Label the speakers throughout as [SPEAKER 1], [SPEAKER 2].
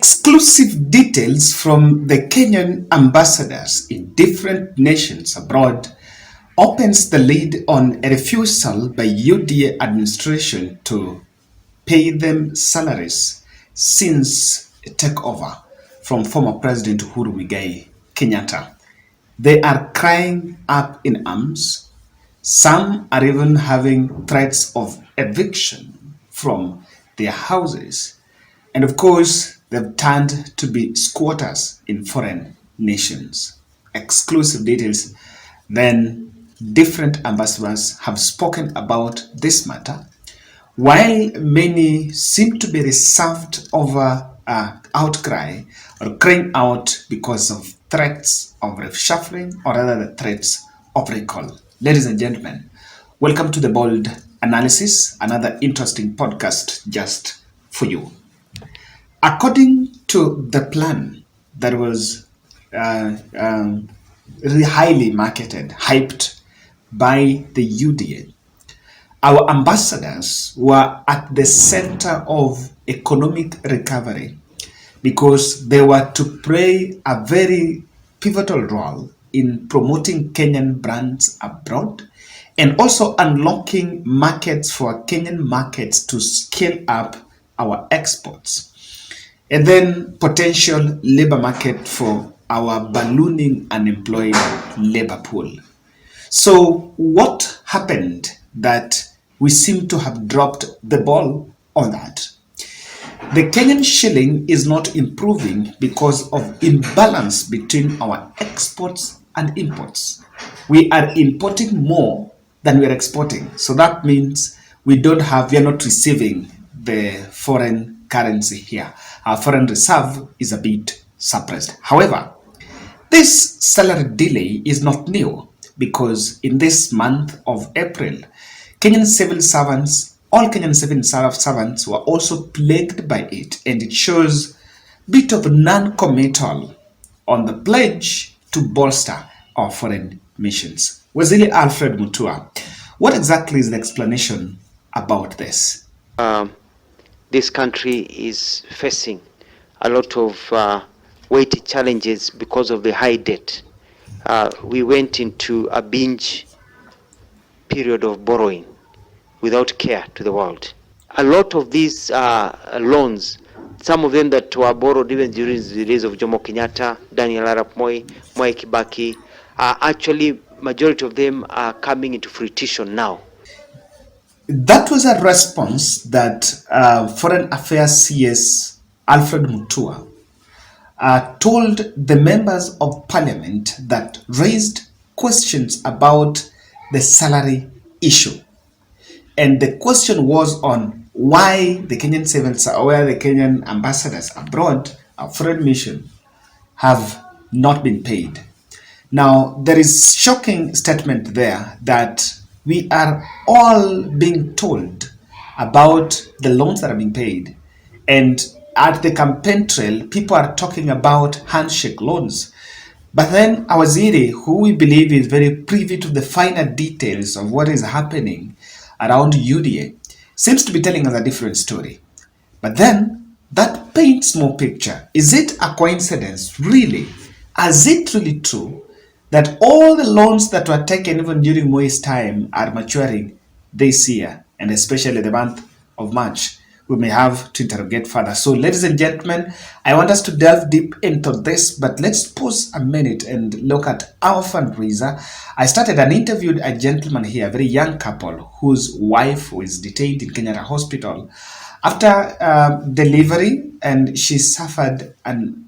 [SPEAKER 1] Exclusive details from the Kenyan ambassadors in different nations abroad opens the lid on a refusal by UDA administration to pay them salaries since a takeover from former President Uhuru Kenyatta. They are crying up in arms. Some are even having threats of eviction from their houses. And of course, they've turned to be squatters in foreign nations. Exclusive details. Then different ambassadors have spoken about this matter, while many seem to be reserved over outcry or crying out because of threats of reshuffling or rather the threats of recall. Ladies and gentlemen, welcome to the Bold Analysis, another interesting podcast just for you. According to the plan that was really highly marketed, hyped by the UDA, our ambassadors were at the center of economic recovery because they were to play a very pivotal role in promoting Kenyan brands abroad and also unlocking markets for Kenyan markets to scale up our exports. And then potential labor market for our ballooning unemployed labor pool. So what happened that we seem to have dropped the ball on that? The Kenyan shilling is not improving because of imbalance between our exports and imports. We are importing more than we are exporting. So that means we are not receiving the foreign currency here. Our foreign reserve is a bit suppressed. However, this salary delay is not new because in this month of April, all Kenyan civil servants were also plagued by it, and it shows a bit of non-committal on the pledge to bolster our foreign missions. Waziri Alfred Mutua, what exactly is the explanation about this?
[SPEAKER 2] This country is facing a lot of weighty challenges because of the high debt. We went into a binge period of borrowing without care to the world. A lot of these loans, some of them that were borrowed even during the days of Jomo Kenyatta, Daniel Arap Moi, Mwai Kibaki, actually majority of them are coming into fruition now.
[SPEAKER 1] That was a response that Foreign Affairs CS Alfred Mutua told the members of parliament that raised questions about the salary issue. And the question was on why the Kenyan civil or the Kenyan ambassadors abroad, our foreign mission, have not been paid. Now, there is shocking statement there that we are all being told about the loans that are being paid. And at the campaign trail, people are talking about handshake loans. But then our Waziri, who we believe is very privy to the finer details of what is happening around UDA, seems to be telling us a different story. But then that paints more picture. Is it a coincidence, really? Is it really true that all the loans that were taken even during Moi's time are maturing this year, and especially the month of March? We may have to interrogate further. So, ladies and gentlemen, I want us to delve deep into this, but let's pause a minute and look at our fundraiser. I started and interviewed a gentleman here, a very young couple, whose wife was detained in Kenyatta Hospital after delivery, and she suffered an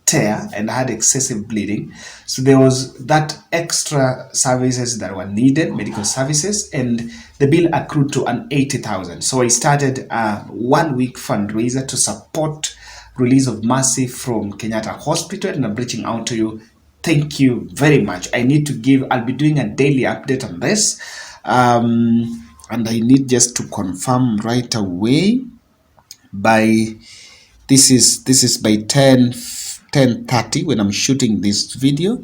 [SPEAKER 1] tear and had excessive bleeding. So there was that extra services that were needed, medical services, and the bill accrued to an 80,000. So I started a 1 week fundraiser to support release of mercy from Kenyatta Hospital, and I'm reaching out to you. Thank you very much. I'll be doing a daily update on this, and I need just to confirm right away by this is by 10:30 when I'm shooting this video.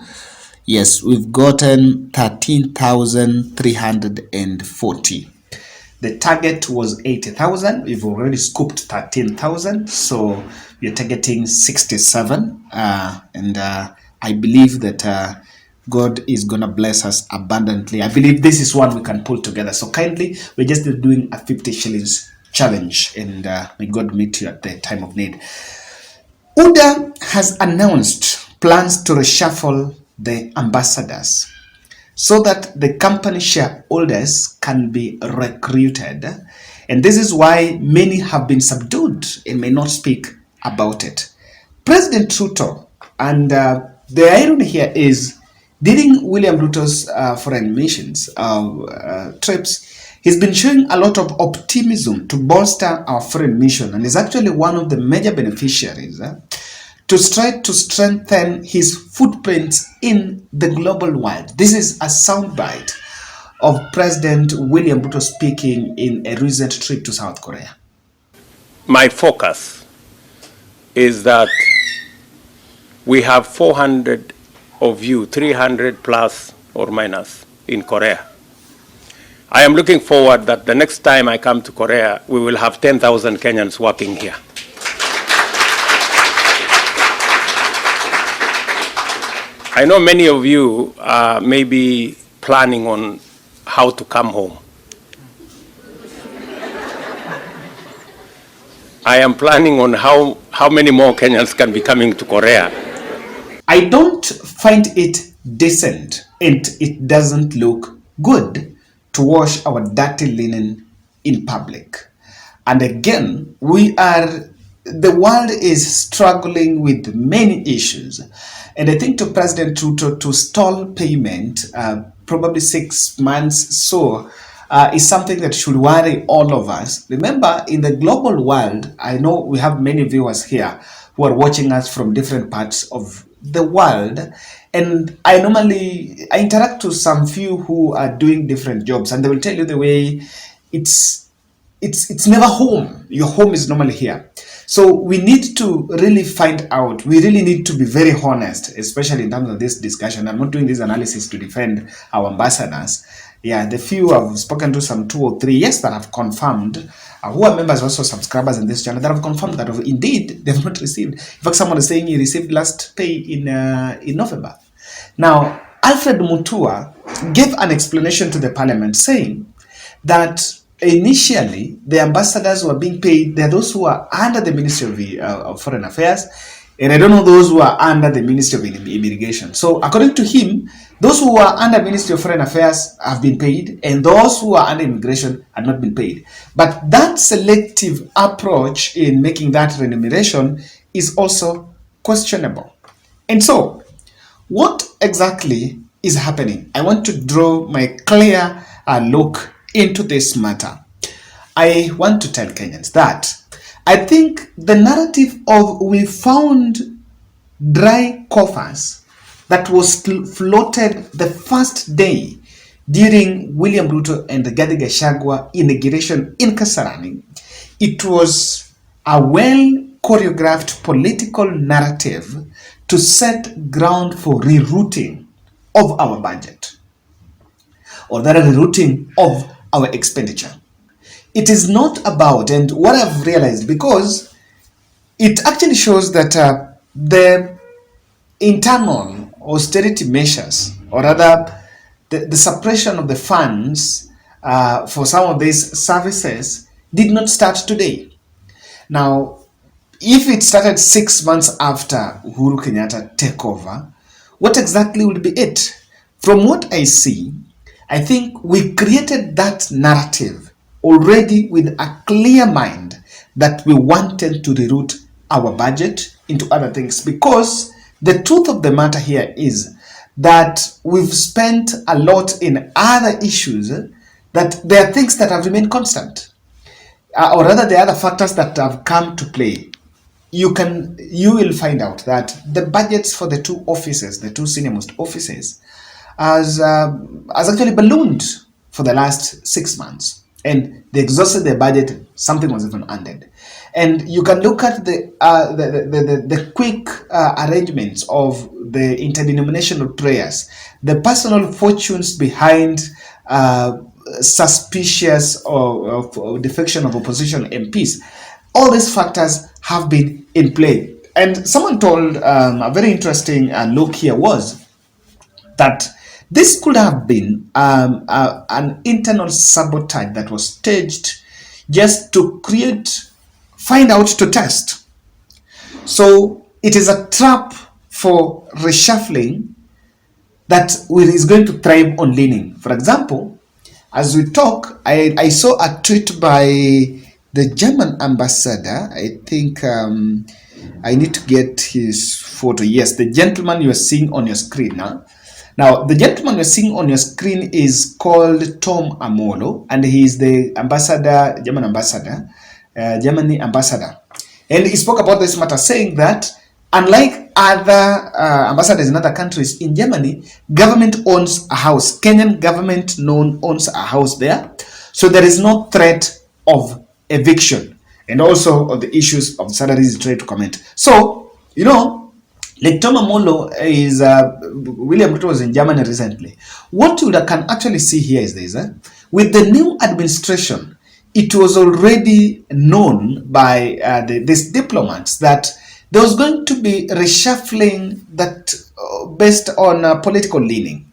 [SPEAKER 1] Yes, we've gotten 13,340. The target was 80,000. We've already scooped 13,000. So We are targeting 67, and I believe that God is going to bless us abundantly. I believe this is one we can pull together. So kindly, we're just doing a 50 shillings challenge, and may God meet you at the time of need. UDA has announced plans to reshuffle the ambassadors so that the company shareholders can be recruited. And this is why many have been subdued and may not speak about it. President Ruto, and the irony here is, during William Ruto's foreign missions trips, he's been showing a lot of optimism to bolster our foreign mission, and is actually one of the major beneficiaries to try to strengthen his footprint in the global world. This is a soundbite of President William Ruto speaking in a recent trip to South Korea.
[SPEAKER 3] My focus is that we have 400 of you, 300 plus or minus in Korea. I am looking forward that the next time I come to Korea, we will have 10,000 Kenyans working here. I know many of you may be planning on how to come home. I am planning on how many more Kenyans can be coming to Korea.
[SPEAKER 1] I don't find it decent, and it doesn't look good to wash our dirty linen in public. And again, the world is struggling with many issues. And I think to President Ruto to stall payment, probably 6 months so, is something that should worry all of us. Remember, in the global world, I know we have many viewers here who are watching us from different parts of the world, and I interact to some few who are doing different jobs, and they will tell you the way it's never home. Your home is normally here. So we need to really find out. We really need to be very honest, especially in terms of this discussion. I'm not doing this analysis to defend our ambassadors. Yeah, the few I've spoken to, some 2 or 3, yes, that have confirmed, who are members, also subscribers in this channel, that have confirmed that indeed they've not received. In fact, someone is saying he received last pay in November. Now, Alfred Mutua gave an explanation to the parliament saying that initially the ambassadors were being paid. There are those who are under the Ministry of Foreign Affairs, and I don't know those who are under the Ministry of Immigration. So according to him, those who are under Ministry of Foreign Affairs have been paid, and those who are under immigration have not been paid. But that selective approach in making that remuneration is also questionable. And so, what exactly is happening? I want to draw my clear look into this matter. I want to tell Kenyans that I think the narrative of we found dry coffers that was floated the first day during William Ruto and the Rigathi Gachagua inauguration in Kasarani, it was a well choreographed political narrative to set ground for rerouting of our budget, or that rerouting of our expenditure. It is not about, and what I've realized, because it actually shows that the internal austerity measures, or rather the suppression of the funds for some of these services, did not start today. Now, if it started 6 months after Uhuru Kenyatta takeover, what exactly would be it? From what I see, I think we created that narrative already with a clear mind that we wanted to reroute our budget into other things, because the truth of the matter here is that we've spent a lot in other issues, that there are things that have remained constant, or rather there are other factors that have come to play. You will find out that the budgets for the two offices, the two senior-most offices, has actually ballooned for the last 6 months, and they exhausted their budget. Something was even ended, and you can look at the quick arrangements of the interdenominational prayers, the personal fortunes behind suspicious or defection of opposition MPs. All these factors have been in play. And someone told a very interesting look here was that this could have been an internal sabotage that was staged just to find out to test. So it is a trap for reshuffling that is going to thrive on leaning. For example, as we talk, I saw a tweet by the German ambassador. I think I need to get his photo. Yes, the gentleman you are seeing on your screen now. Now, the gentleman you're seeing on your screen is called Tom Amolo, and he is the Germany ambassador. And he spoke about this matter, saying that unlike other ambassadors in other countries, in Germany, government owns a house. Kenyan government owns a house there. So there is no threat of eviction. And also on the issues of salaries, try to comment. So, like Tom Amolo is, William Ruto was in Germany recently. What you can actually see here is this. With the new administration, it was already known by these diplomats that there was going to be reshuffling that based on political leaning.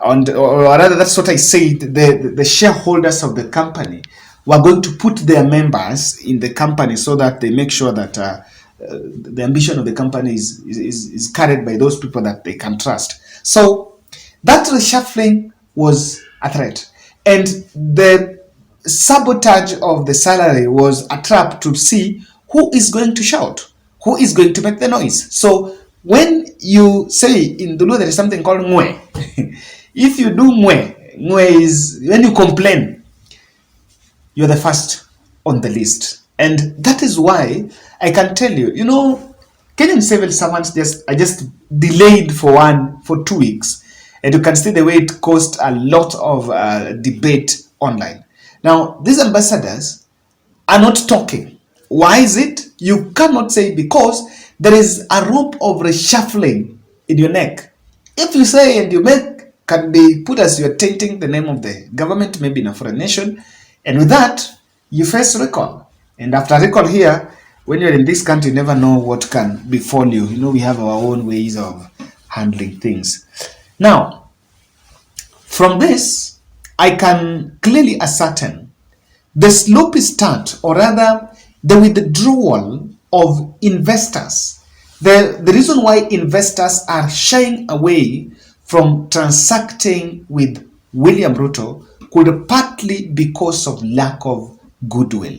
[SPEAKER 1] Or rather, that's what I said, the shareholders of the company were going to put their members in the company so that they make sure that the ambition of the company is carried by those people that they can trust. So that reshuffling was a threat. And the sabotage of the salary was a trap to see who is going to shout, who is going to make the noise. So when you say in Dulu there is something called ngwe, if you do ngwe is when you complain, you're the first on the list. And that is why I can tell you, Kenyan civil servants are just delayed for 2 weeks. And you can see the way it caused a lot of debate online. Now, these ambassadors are not talking. Why is it? You cannot say because there is a rope of reshuffling in your neck. If you say and you can be put as you're tainting the name of the government, maybe in a foreign nation, and with that, you face recall. And after recall here, when you're in this country, you never know what can befall you. We have our own ways of handling things. Now, from this, I can clearly ascertain the sloppy start, or rather, the withdrawal of investors. The reason why investors are shying away from transacting with William Ruto could partly because of lack of goodwill.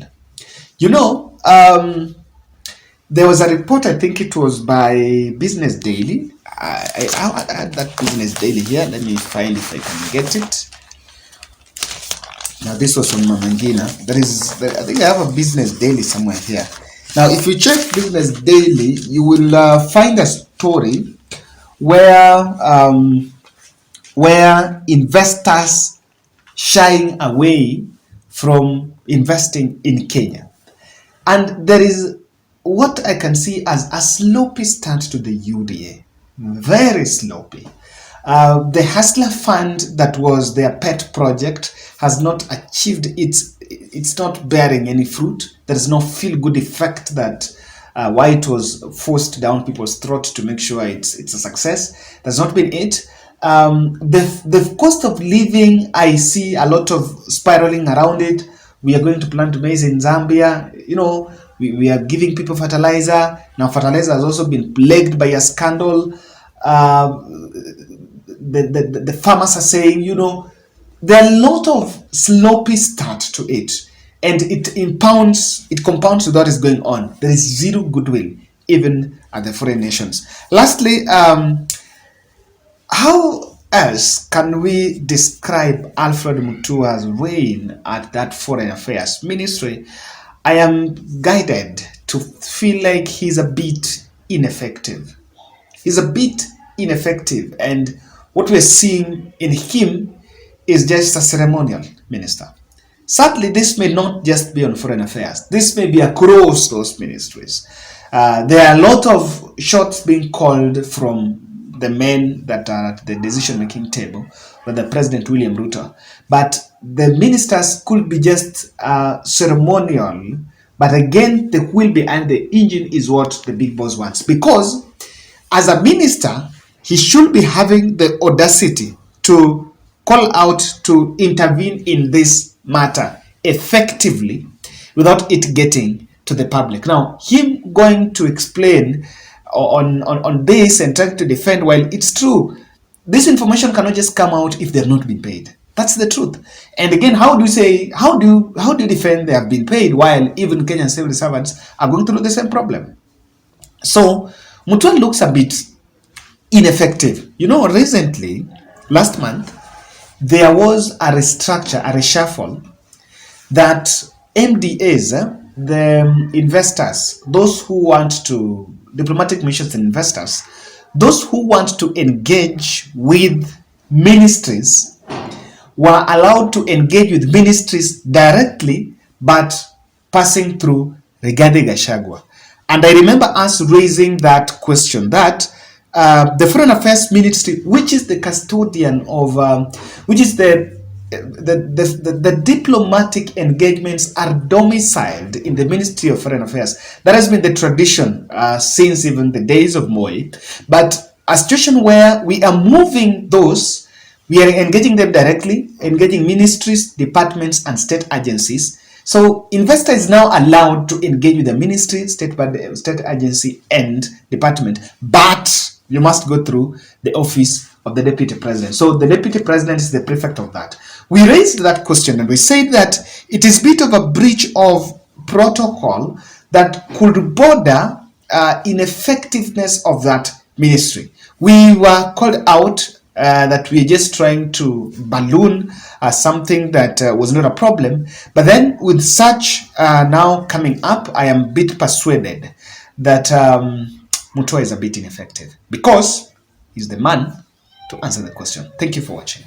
[SPEAKER 1] There was a report, I think it was by Business Daily. I had that Business Daily here. Let me find if I can get it. Now this was on Mamangina. I think I have a Business Daily somewhere here. Now if you check Business Daily, you will find a story where investors shying away from investing in Kenya. And there is what I can see as a sloppy start to the UDA. Very sloppy. The Hustler Fund, that was their pet project, has not achieved it's not bearing any fruit. There is no feel-good effect that why it was forced down people's throat to make sure it's a success. That's not been it. The cost of living, I see a lot of spiraling around it. We are going to plant maize in Zambia. We are giving people fertilizer. Now fertilizer has also been plagued by a scandal. The farmers are saying, there are a lot of sloppy start to it. And it compounds with what is going on. There is zero goodwill, even at the foreign nations. Lastly, how else can we describe Alfred Mutua's reign at that Foreign Affairs Ministry? I am guided to feel like he's a bit ineffective. And what we're seeing in him is just a ceremonial minister. Sadly, this may not just be on foreign affairs. This may be across those ministries. There are a lot of shots being called from the men that are at the decision-making table, whether President William Ruto. But the ministers could be just ceremonial But again, the wheel behind the engine is what the big boss wants. Because as a minister, he should be having the audacity to call out to intervene in this matter effectively without it getting to the public. Now, him going to explain on this and trying to defend, while it's true, this information cannot just come out if they're not being paid. That's the truth. And again, how do you defend they have been paid while even Kenyan civil servants are going through the same problem? So Mutua looks a bit ineffective. Recently, last month, there was a restructure, a reshuffle that MDAs, the investors, those who want to, diplomatic missions and investors, those who want to engage with ministries were allowed to engage with ministries directly, but passing through Rigathi Gachagua. And I remember us raising that question that the Foreign Affairs Ministry, which is the custodian of, which is the diplomatic engagements are domiciled in the Ministry of Foreign Affairs. That has been the tradition since even the days of Moi. But a situation where we are moving those, we are engaging them directly, engaging ministries, departments, and state agencies. So investor is now allowed to engage with the ministry, state agency, and department, but you must go through the office of the deputy president. So the deputy president is the prefect of that. We raised that question and we said that it is a bit of a breach of protocol that could border ineffectiveness of that ministry. We were called out that we're just trying to balloon something that was not a problem. But then with such now coming up, I am a bit persuaded that Mutua is a bit ineffective because he's the man to answer the question. Thank you for watching.